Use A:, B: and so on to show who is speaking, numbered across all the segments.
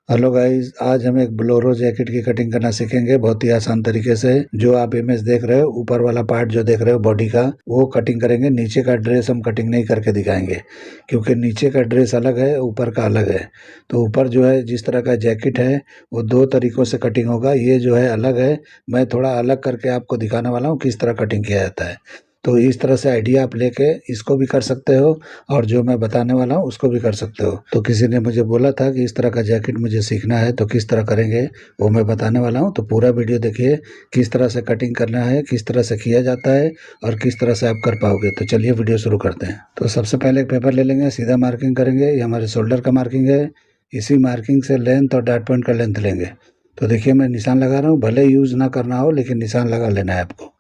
A: Hello guys, आज हम एक ब्लोरो जैकेट की कटिंग करना सीखेंगे बहुत ही आसान तरीके से। जो आप इमेज देख रहे हो, ऊपर वाला पार्ट जो देख रहे हो बॉडी का, वो कटिंग करेंगे। नीचे का ड्रेस हम कटिंग नहीं करके दिखाएंगे, क्योंकि नीचे का ड्रेस अलग है, ऊपर का अलग है। तो ऊपर जो है जिस तरह का जैकेट है वो दो तरीकों से कटिंग होगा। ये जो है अलग है, मैं थोड़ा अलग करके आपको दिखाने वाला हूँ किस तरह कटिंग किया जाता है। तो इस तरह से आइडिया आप लेके इसको भी कर सकते हो, और जो मैं बताने वाला हूँ उसको भी कर सकते हो। तो किसी ने मुझे बोला था कि इस तरह का जैकेट मुझे सीखना है, तो किस तरह करेंगे वो मैं बताने वाला हूँ। तो पूरा वीडियो देखिए, किस तरह से कटिंग करना है, किस तरह से किया जाता है, और किस तरह से आप कर पाओगे। तो चलिए वीडियो शुरू करते हैं। तो सबसे पहले एक पेपर ले लेंगे, सीधा मार्किंग करेंगे। ये हमारे शोल्डर का मार्किंग है। इसी मार्किंग से लेंथ और डॉट पॉइंट का लेंथ लेंगे। तो देखिए मैं निशान लगा रहा हूँ, भले यूज़ ना करना हो लेकिन निशान लगा लेना है आपको।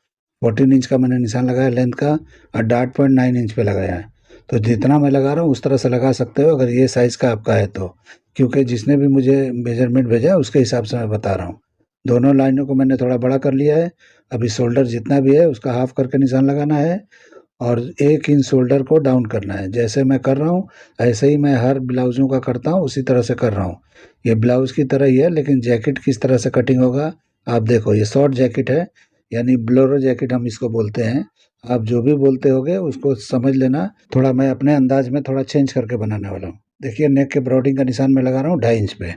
A: 14 इंच का मैंने निशान लगाया लेंथ का, और डॉट पॉइंट 9 इंच पे लगाया है। तो जितना मैं लगा रहा हूँ उस तरह से लगा सकते हो, अगर ये साइज़ का आपका है तो। क्योंकि जिसने भी मुझे मेजरमेंट भेजा है उसके हिसाब से मैं बता रहा हूँ। दोनों लाइनों को मैंने थोड़ा बड़ा कर लिया है। अभी शोल्डर जितना भी है उसका हाफ करके निशान लगाना है, और 1 इंच शोल्डर को डाउन करना है। जैसे मैं कर रहा हूँ ऐसे ही मैं हर ब्लाउज़ों का करता हूँ, उसी तरह से कर रहा हूँ। ये ब्लाउज़ की तरह ही है, लेकिन जैकेट किस तरह से कटिंग होगा आप देखो। ये शॉर्ट जैकेट है, यानी ब्लोरो जैकेट हम इसको बोलते हैं। आप जो भी बोलते होगे उसको समझ लेना। थोड़ा मैं अपने अंदाज में थोड़ा चेंज करके बनाने वाला हूँ। देखिए नेक के ब्रॉडिंग का निशान मैं लगा रहा हूँ 2.5 इंच पे।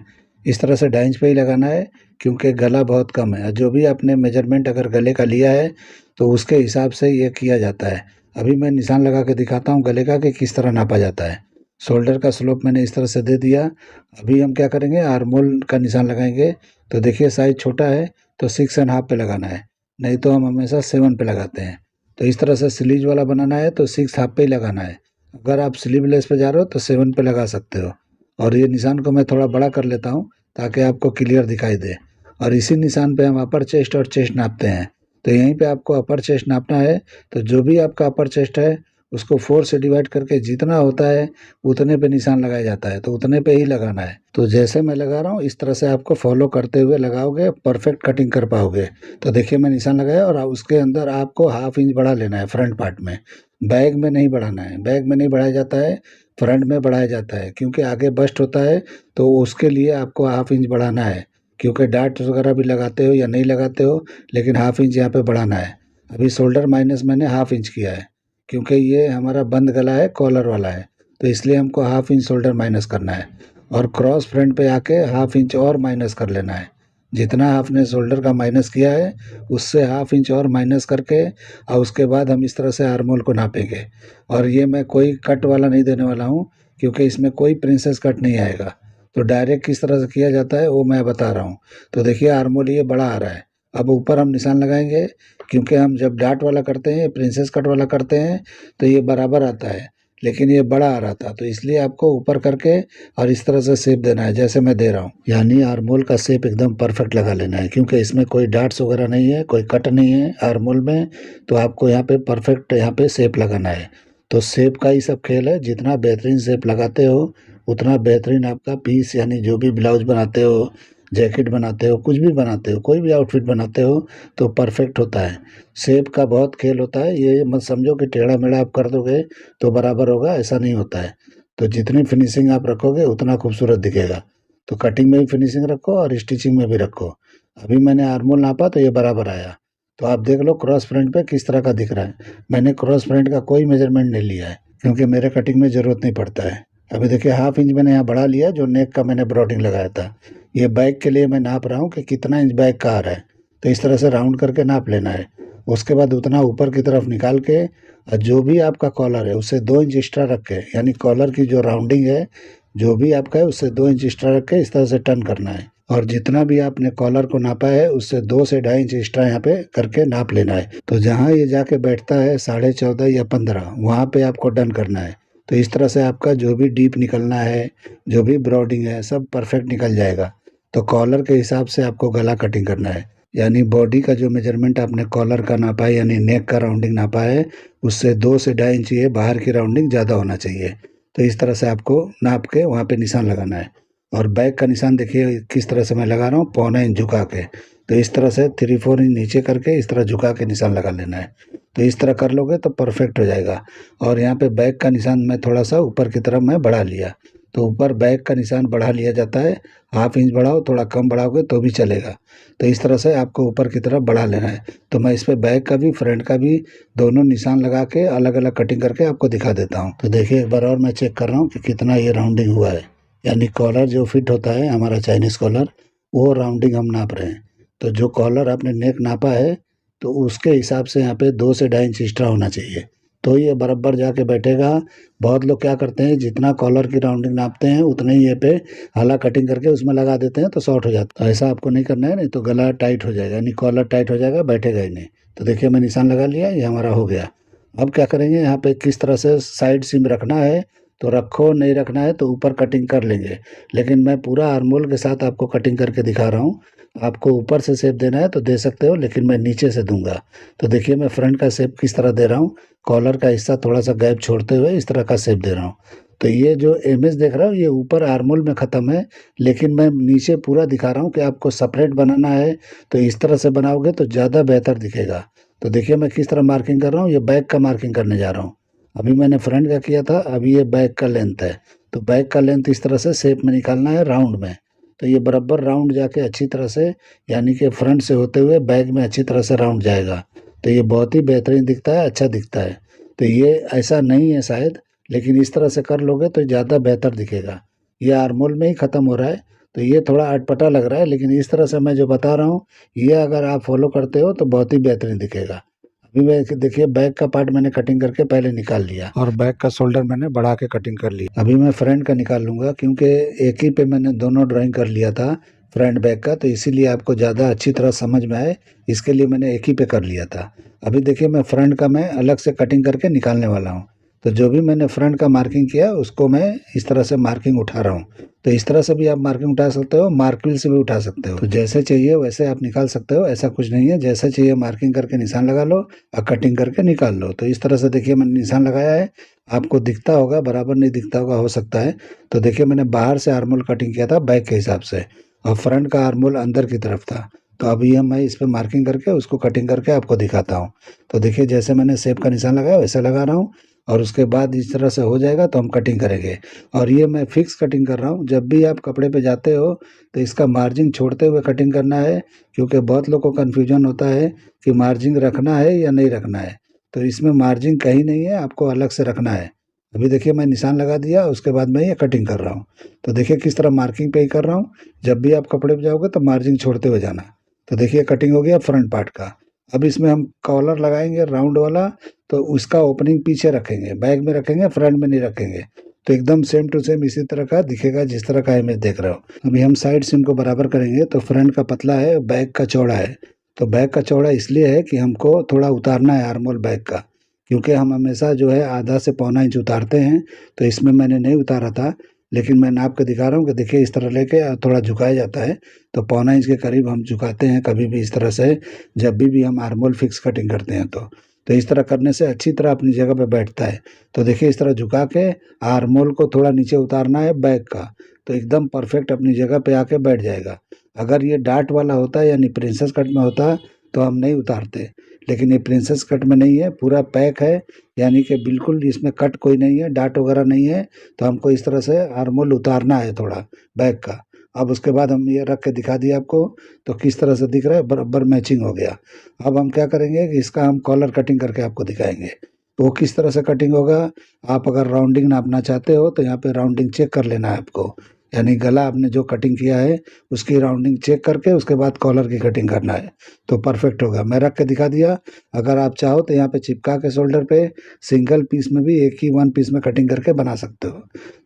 A: इस तरह से 2.5 इंच पे ही लगाना है, क्योंकि गला बहुत कम है। जो भी आपने मेजरमेंट अगर गले का लिया है तो उसके हिसाब से ये किया जाता है। अभी मैं निशान लगा के दिखाता हूँ गले का कि किस तरह नापा जाता है। शोल्डर का स्लोप मैंने इस तरह से दे दिया। अभी हम क्या करेंगे, आर्मोल का निशान लगाएंगे। तो देखिए साइज छोटा है तो 6.5 पे लगाना है, नहीं तो हम हमेशा 7 पे लगाते हैं। तो इस तरह से स्लीव वाला बनाना है तो 6.5 पे ही लगाना है। अगर आप स्लीवलेस पे जा रहे हो तो 7 पे लगा सकते हो। और ये निशान को मैं थोड़ा बड़ा कर लेता हूँ ताकि आपको क्लियर दिखाई दे। और इसी निशान पे हम अपर चेस्ट और चेस्ट नापते हैं। तो यहीं पे आपको अपर चेस्ट नापना है। तो जो भी आपका अपर चेस्ट है उसको 4 से डिवाइड करके जितना होता है उतने पे निशान लगाया जाता है, तो उतने पे ही लगाना है। तो जैसे मैं लगा रहा हूँ इस तरह से आपको फॉलो करते हुए लगाओगे, परफेक्ट कटिंग कर पाओगे। तो देखिए मैं निशान लगाया, और उसके अंदर आपको 1/2 इंच बढ़ा लेना है फ्रंट पार्ट में। बैक में नहीं बढ़ाना है, बैक में नहीं बढ़ाया जाता है, फ्रंट में बढ़ाया जाता है। क्योंकि आगे बस्ट होता है तो उसके लिए आपको 1/2 इंच बढ़ाना है। क्योंकि डार्ट वगैरह भी लगाते हो या नहीं लगाते हो, लेकिन 1/2 इंच यहाँ पे बढ़ाना है। अभी शोल्डर माइनस मैंने 1/2 इंच किया है, क्योंकि ये हमारा बंद गला है, कॉलर वाला है। तो इसलिए हमको 1/2 इंच शोल्डर माइनस करना है, और क्रॉस फ्रंट पे आके 1/2 इंच और माइनस कर लेना है। जितना आपने शोल्डर का माइनस किया है उससे 1/2 इंच और माइनस करके, और उसके बाद हम इस तरह से आर्मोल को नापेंगे। और ये मैं कोई कट वाला नहीं देने वाला हूँ, क्योंकि इसमें कोई प्रिंसेस कट नहीं आएगा। तो डायरेक्ट किस तरह से किया जाता है वो मैं बता रहा हूँ। तो देखिए आर्मोल ये बड़ा आ रहा है। अब ऊपर हम निशान लगाएंगे, क्योंकि हम जब डार्ट वाला करते हैं, प्रिंसेस कट वाला करते हैं, तो ये बराबर आता है। लेकिन ये बड़ा आ रहा था, तो इसलिए आपको ऊपर करके और इस तरह से शेप देना है जैसे मैं दे रहा हूँ। यानी आर्मोल का शेप एकदम परफेक्ट लगा लेना है, क्योंकि इसमें कोई डार्ट्स वगैरह नहीं है, कोई कट नहीं है आर्मोल में। तो आपको यहाँ पे परफेक्ट यहाँ पे शेप लगाना है। तो शेप का ही सब खेल है। जितना बेहतरीन शेप लगाते हो उतना बेहतरीन आपका पीस, यानी जो भी ब्लाउज बनाते हो, जैकेट बनाते हो, कुछ भी बनाते हो, कोई भी आउटफिट बनाते हो, तो परफेक्ट होता है। शेप का बहुत खेल होता है। ये मत समझो कि टेढ़ा मेढ़ा आप कर दोगे तो बराबर होगा, ऐसा नहीं होता है। तो जितनी फिनिशिंग आप रखोगे उतना खूबसूरत दिखेगा। तो कटिंग में भी फिनिशिंग रखो और स्टिचिंग में भी रखो। अभी मैंने आर्मोल नापा तो ये बराबर आया। तो आप देख लो क्रॉस फ्रंट पे किस तरह का दिख रहा है। मैंने क्रॉस फ्रंट का कोई मेजरमेंट नहीं लिया है, क्योंकि मेरे कटिंग में ज़रूरत नहीं पड़ता है। अभी देखिए 1/2 इंच मैंने यहाँ बढ़ा लिया, जो नेक का मैंने ब्रॉडिंग लगाया था। ये बैक के लिए मैं नाप रहा हूँ कि कितना इंच बैक का आ रहा है। तो इस तरह से राउंड करके नाप लेना है। उसके बाद उतना ऊपर की तरफ निकाल के, और जो भी आपका कॉलर है उससे 2 इंच एक्स्ट्रा रख के, यानी कॉलर की जो राउंडिंग है जो भी आपका है उससे 2 इंच एक्स्ट्रा रख के इस तरह से टर्न करना है। और जितना भी आपने कॉलर को नापा है उससे 2 से 2.5 इंच एक्स्ट्रा यहाँ पे करके नाप लेना है। तो जहाँ ये जाके बैठता है 14.5 या 15, वहाँ पे आपको डन करना है। तो इस तरह से आपका जो भी डीप निकलना है, जो भी ब्रॉडिंग है, सब परफेक्ट निकल जाएगा। तो कॉलर के हिसाब से आपको गला कटिंग करना है। यानी बॉडी का जो मेजरमेंट आपने कॉलर का नापा है, यानी नेक का राउंडिंग नापा है, उससे 2 से 2.5 इंच ये बाहर की राउंडिंग ज़्यादा होना चाहिए। तो इस तरह से आपको नाप के वहाँ पे निशान लगाना है। और बैक का निशान देखिए किस तरह से मैं लगा रहा हूँ, 1/4 इंच झुका के। तो इस तरह से 3-4 इंच नीचे करके इस तरह झुका के निशान लगा लेना है। तो इस तरह कर लोगे तो परफेक्ट हो जाएगा। और यहाँ पे बैक का निशान मैं थोड़ा सा ऊपर की तरफ मैं बढ़ा लिया। तो ऊपर बैक का निशान बढ़ा लिया जाता है। हाफ इंच बढ़ाओ, थोड़ा कम बढ़ाओगे तो भी चलेगा। तो इस तरह से आपको ऊपर की तरफ बढ़ा लेना है। तो मैं इस पे बैक का भी फ्रंट का भी दोनों निशान लगा के अलग अलग कटिंग करके आपको दिखा देता हूँ। तो देखिए एक बार और मैं चेक कर रहा हूँ कि कितना ये राउंडिंग हुआ है। यानी कॉलर जो फिट होता है हमारा चाइनीज कॉलर, वो राउंडिंग हम नाप रहे हैं। तो जो कॉलर आपने नेक नापा है तो उसके हिसाब से यहाँ पे 2 से 2.5 इंच एक्स्ट्रा होना चाहिए, तो ये बराबर जाके बैठेगा। बहुत लोग क्या करते हैं, जितना कॉलर की राउंडिंग नापते हैं उतने ही ये पे हाला कटिंग करके उसमें लगा देते हैं तो शॉर्ट हो जाता है। ऐसा आपको नहीं करना है, नहीं तो गला टाइट हो जाएगा, यानी कॉलर टाइट हो जाएगा, बैठेगा ही नहीं। तो देखिए मैं निशान लगा लिया, ये हमारा हो गया। अब क्या करेंगे, यहाँ पे किस तरह से साइड सीम रखना है तो रखो, नहीं रखना है तो ऊपर कटिंग कर लेंगे। लेकिन मैं पूरा आर्मोल के साथ आपको कटिंग करके दिखा रहा हूँ। आपको ऊपर से शेप देना है तो दे सकते हो, लेकिन मैं नीचे से दूंगा। तो देखिए मैं फ्रंट का शेप किस तरह दे रहा हूँ, कॉलर का हिस्सा थोड़ा सा गैप छोड़ते हुए इस तरह का शेप दे रहा हूँ। तो ये जो इमेज देख रहा हूँ ये ऊपर आर्मोल में ख़त्म है, लेकिन मैं नीचे पूरा दिखा रहा हूँ कि आपको सेपरेट बनाना है तो इस तरह से बनाओगे तो ज़्यादा बेहतर दिखेगा। तो देखिए मैं किस तरह मार्किंग कर रहा हूँ, ये बैक का मार्किंग करने जा रहा हूँ। अभी मैंने फ्रंट का किया था, अभी ये बैक का लेंथ है। तो बैक का लेंथ इस तरह से शेप में निकालना है राउंड में। तो ये बराबर राउंड जाके अच्छी तरह से, यानी कि फ्रंट से होते हुए बैक में अच्छी तरह से राउंड जाएगा। तो ये बहुत ही बेहतरीन दिखता है, अच्छा दिखता है। तो ये ऐसा नहीं है शायद, लेकिन इस तरह से कर लोगे तो ज़्यादा बेहतर दिखेगा। ये आर्मोल में ही ख़त्म हो रहा है, तो ये थोड़ा अटपटा लग रहा है, लेकिन इस तरह से मैं जो बता रहा हूँ ये अगर आप फॉलो करते हो तो बहुत ही बेहतरीन दिखेगा। अभी मैं देखिए बैक का पार्ट मैंने कटिंग करके पहले निकाल लिया और बैक का शोल्डर मैंने बढ़ा के कटिंग कर लिया। अभी मैं फ्रंट का निकाल लूंगा, क्योंकि एक ही पे मैंने दोनों ड्राइंग कर लिया था फ्रंट बैक का, तो इसीलिए आपको ज़्यादा अच्छी तरह समझ में आए इसके लिए मैंने एक ही पे कर लिया था। अभी देखिए मैं फ्रंट का मैं अलग से कटिंग करके निकालने वाला हूँ। तो जो भी मैंने फ्रंट का मार्किंग किया उसको मैं इस तरह से मार्किंग उठा रहा हूँ। तो इस तरह से भी आप मार्किंग उठा सकते हो, मार्क व्हील से भी उठा सकते हो। तो जैसे चाहिए वैसे आप निकाल सकते हो, ऐसा कुछ नहीं है। जैसे चाहिए मार्किंग करके निशान लगा लो और कटिंग करके निकाल लो। तो इस तरह से देखिए मैंने निशान लगाया है, आपको दिखता होगा, बराबर नहीं दिखता होगा, हो सकता है। तो देखिए मैंने बाहर से आर्मोल कटिंग किया था बैक के हिसाब से, और फ्रंट का आर्मोल अंदर की तरफ था। तो अभी हम मैं इस पर मार्किंग करके उसको कटिंग करके आपको दिखाता हूँ। तो देखिए जैसे मैंने शेप का निशान लगाया वैसे लगा रहा हूँ, और उसके बाद इस तरह से हो जाएगा तो हम कटिंग करेंगे। और ये मैं फिक्स कटिंग कर रहा हूँ, जब भी आप कपड़े पे जाते हो तो इसका मार्जिन छोड़ते हुए कटिंग करना है, क्योंकि बहुत लोग को कन्फ्यूजन होता है कि मार्जिन रखना है या नहीं रखना है। तो इसमें मार्जिन कहीं नहीं है, आपको अलग से रखना है। अभी देखिए मैं निशान लगा दिया, उसके बाद मैं ये कटिंग कर रहा हूँ। तो देखिए किस तरह मार्किंग पे ही कर रहा हूँ। जब भी आप कपड़े पे जाओगे तो मार्जिन छोड़ते हुए जाना। तो देखिए कटिंग हो गया फ्रंट पार्ट का। अब इसमें हम कॉलर लगाएंगे राउंड वाला, तो उसका ओपनिंग पीछे रखेंगे, बैक में रखेंगे, फ्रंट में नहीं रखेंगे। तो एकदम सेम टू सेम इसी तरह का दिखेगा जिस तरह का इमेज देख रहे हो। अभी हम साइड सिम को बराबर करेंगे। तो फ्रंट का पतला है, बैक का चौड़ा है। तो बैक का चौड़ा इसलिए है कि हमको थोड़ा उतारना है आर्मोल बैक का, क्योंकि हम हमेशा जो है आधा से पौना इंच उतारते हैं। तो इसमें मैंने नहीं उतारा था, लेकिन मैं नाप के दिखा रहा हूँ कि देखिए इस तरह लेके थोड़ा झुकाया जाता है। तो पौना इंच के करीब हम झुकाते हैं कभी भी इस तरह से, जब भी हम आर्मोल फिक्स कटिंग करते हैं। तो इस तरह करने से अच्छी तरह अपनी जगह पे बैठता है। तो देखिए इस तरह झुका के आर्मोल को थोड़ा नीचे उतारना है बैक का, तो एकदम परफेक्ट अपनी जगह पे आके बैठ जाएगा। अगर ये डार्ट वाला होता है यानी प्रिंसेस कट में होता तो हम नहीं उतारते, लेकिन ये प्रिंसेस कट में नहीं है, पूरा पैक है, यानी कि बिल्कुल इसमें कट कोई नहीं है, डार्ट वगैरह नहीं है। तो हमको इस तरह से आर्मोल उतारना है थोड़ा बैक का। अब उसके बाद हम ये रख के दिखा दिया आपको, तो किस तरह से दिख रहा है, बराबर मैचिंग हो गया। अब हम क्या करेंगे कि इसका हम कॉलर कटिंग करके आपको दिखाएंगे। तो वो किस तरह से कटिंग होगा, आप अगर राउंडिंग नापना चाहते हो तो यहाँ पे राउंडिंग चेक कर लेना है आपको, यानी गला आपने जो कटिंग किया है उसकी राउंडिंग चेक करके उसके बाद कॉलर की कटिंग करना है, तो परफेक्ट होगा। मैं रख के दिखा दिया। अगर आप चाहो तो यहाँ पे चिपका के शोल्डर पे सिंगल पीस में भी एक ही वन पीस में कटिंग करके बना सकते हो।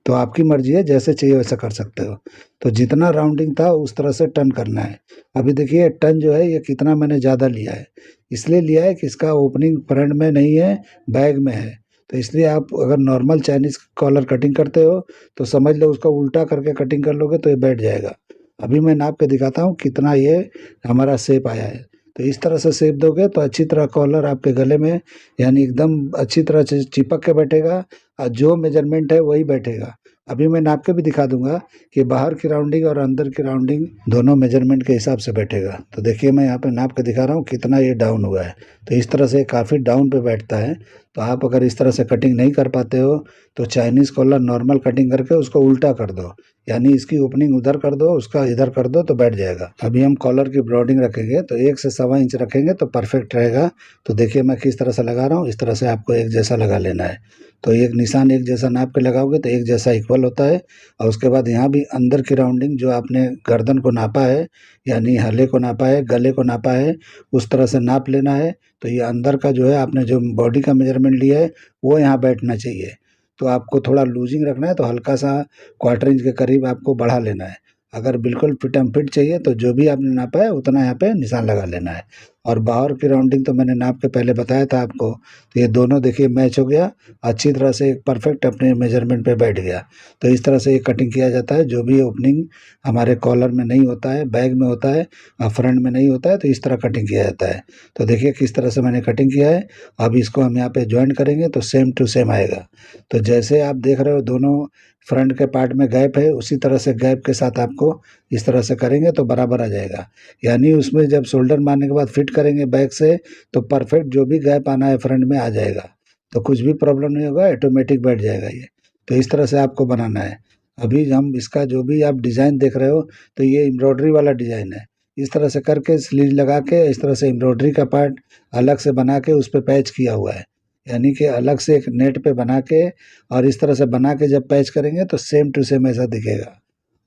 A: तो आपकी मर्जी है, जैसे चाहिए वैसा कर सकते हो। तो जितना राउंडिंग था उस तरह से टर्न करना है। अभी देखिए टर्न जो है ये कितना मैंने ज़्यादा लिया है, इसलिए लिया है कि इसका ओपनिंग फ्रंट में नहीं है, बैक में है। तो इसलिए आप अगर नॉर्मल चाइनीज़ कॉलर कटिंग करते हो तो समझ लो उसका उल्टा करके कटिंग कर लोगे तो ये बैठ जाएगा। अभी मैं नाप के दिखाता हूँ कितना ये हमारा शेप आया है। तो इस तरह से शेप दोगे तो अच्छी तरह कॉलर आपके गले में यानी एकदम अच्छी तरह से चिपक के बैठेगा, और जो मेजरमेंट है वही बैठेगा। अभी मैं नाप के भी दिखा दूंगा कि बाहर की राउंडिंग और अंदर की राउंडिंग दोनों मेजरमेंट के हिसाब से बैठेगा। तो देखिए मैं यहाँ पे नाप के दिखा रहा हूँ कितना ये डाउन हुआ है। तो इस तरह से काफ़ी डाउन पे बैठता है। तो आप अगर इस तरह से कटिंग नहीं कर पाते हो तो चाइनीज़ कॉलर नॉर्मल कटिंग करके उसको उल्टा कर दो, यानी इसकी ओपनिंग उधर कर दो, उसका इधर कर दो तो बैठ जाएगा। अभी हम कॉलर की ब्रॉडिंग रखेंगे तो 1 से 1.25 इंच रखेंगे तो परफेक्ट रहेगा। तो देखिए मैं किस तरह से लगा रहा हूँ, इस तरह से आपको एक जैसा लगा लेना है। तो एक निशान एक जैसा नाप के लगाओगे तो एक जैसा इक्वल होता है। और उसके बाद यहाँ भी अंदर की राउंडिंग जो आपने गर्दन को नापा है, यानी हले को नापा है, गले को नापा है, उस तरह से नाप लेना है। तो ये अंदर का जो है आपने जो बॉडी का मेजरमेंट लिया है वो यहाँ बैठना चाहिए। तो आपको थोड़ा लूजिंग रखना है तो हल्का सा 1/4 इंच के करीब आपको बढ़ा लेना है। अगर बिल्कुल फिट एंड फिट चाहिए तो जो भी आपने नापा है उतना यहाँ पे निशान लगा लेना है। और बाहर की राउंडिंग तो मैंने नाप के पहले बताया था आपको। तो ये दोनों देखिए मैच हो गया, अच्छी तरह से परफेक्ट अपने मेजरमेंट पे बैठ गया। तो इस तरह से ये कटिंग किया जाता है। जो भी ओपनिंग हमारे कॉलर में नहीं होता है, बैग में होता है और फ्रंट में नहीं होता है, तो इस तरह कटिंग किया जाता है। तो देखिए किस तरह से मैंने कटिंग किया है। अब इसको हम यहाँ पे ज्वाइन करेंगे तो सेम टू सेम आएगा। तो जैसे आप देख रहे हो दोनों फ्रंट के पार्ट में गैप है, उसी तरह से गैप के साथ आपको इस तरह से करेंगे तो बराबर आ जाएगा। यानी उसमें जब शोल्डर मारने के बाद फिट करेंगे बैक से तो परफेक्ट जो भी गैप आना है फ्रंट में आ जाएगा। तो कुछ भी प्रॉब्लम नहीं होगा, ऑटोमेटिक बैठ जाएगा ये। तो इस तरह से आपको बनाना है। अभी हम इसका जो भी आप डिज़ाइन देख रहे हो तो ये एम्ब्रॉयडरी वाला डिज़ाइन है। इस तरह से करके स्लीव लगा के इस तरह से एम्ब्रॉयडरी का पार्ट अलग से बना के उस पे पैच किया हुआ है। यानी कि अलग से एक नेट पे बना के और इस तरह से बना के जब पैच करेंगे तो सेम टू सेम ऐसा दिखेगा।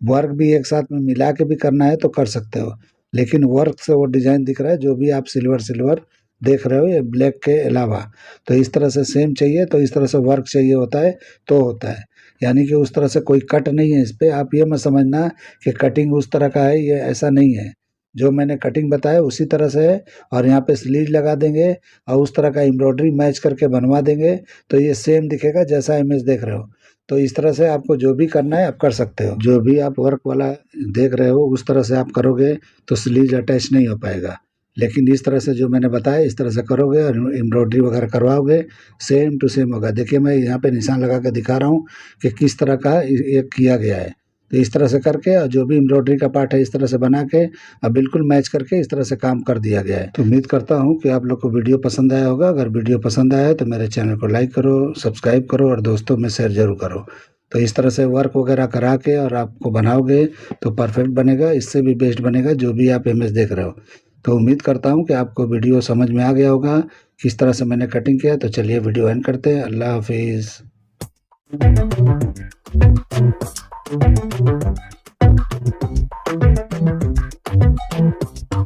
A: वर्क भी एक साथ में मिला के भी करना है तो कर सकते हो, लेकिन वर्क से वो डिज़ाइन दिख रहा है जो भी आप सिल्वर सिल्वर देख रहे हो ये ब्लैक के अलावा। तो इस तरह से सेम चाहिए तो इस तरह से वर्क चाहिए होता है तो होता है। यानी कि उस तरह से कोई कट नहीं है इस पे। आप ये मत समझना कि कटिंग उस तरह का है, ये ऐसा नहीं है। जो मैंने कटिंग बताया उसी तरह से है। और यहाँ पे स्लीव लगा देंगे और उस तरह का एम्ब्रॉयडरी मैच करके बनवा देंगे तो ये सेम दिखेगा जैसा इमेज देख रहे हो। तो इस तरह से आपको जो भी करना है आप कर सकते हो। जो भी आप वर्क वाला देख रहे हो उस तरह से आप करोगे तो स्लीव अटैच नहीं हो पाएगा। लेकिन इस तरह से जो मैंने बताया इस तरह से करोगे और एम्ब्रॉयडरी वगैरह करवाओगे सेम टू सेम होगा। देखिए मैं यहाँ पे निशान लगा के दिखा रहा हूँ कि किस तरह का ये किया गया है। तो इस तरह से करके और जो भी एम्ब्रॉयडरी का पार्ट है इस तरह से बना के अब बिल्कुल मैच करके इस तरह से काम कर दिया गया है। तो उम्मीद करता हूँ कि आप लोग को वीडियो पसंद आया होगा। अगर वीडियो पसंद आया है तो मेरे चैनल को लाइक करो, सब्सक्राइब करो और दोस्तों में शेयर जरूर करो। तो इस तरह से वर्क वगैरह करा के और आपको बनाओगे तो परफेक्ट बनेगा, इससे भी बेस्ट बनेगा जो भी आप इमेज देख रहे हो। तो उम्मीद करता हूँ कि आपको वीडियो समझ में आ गया होगा किस तरह से मैंने कटिंग किया। तो चलिए वीडियो एंड करते हैं। अल्लाह हाफिज़।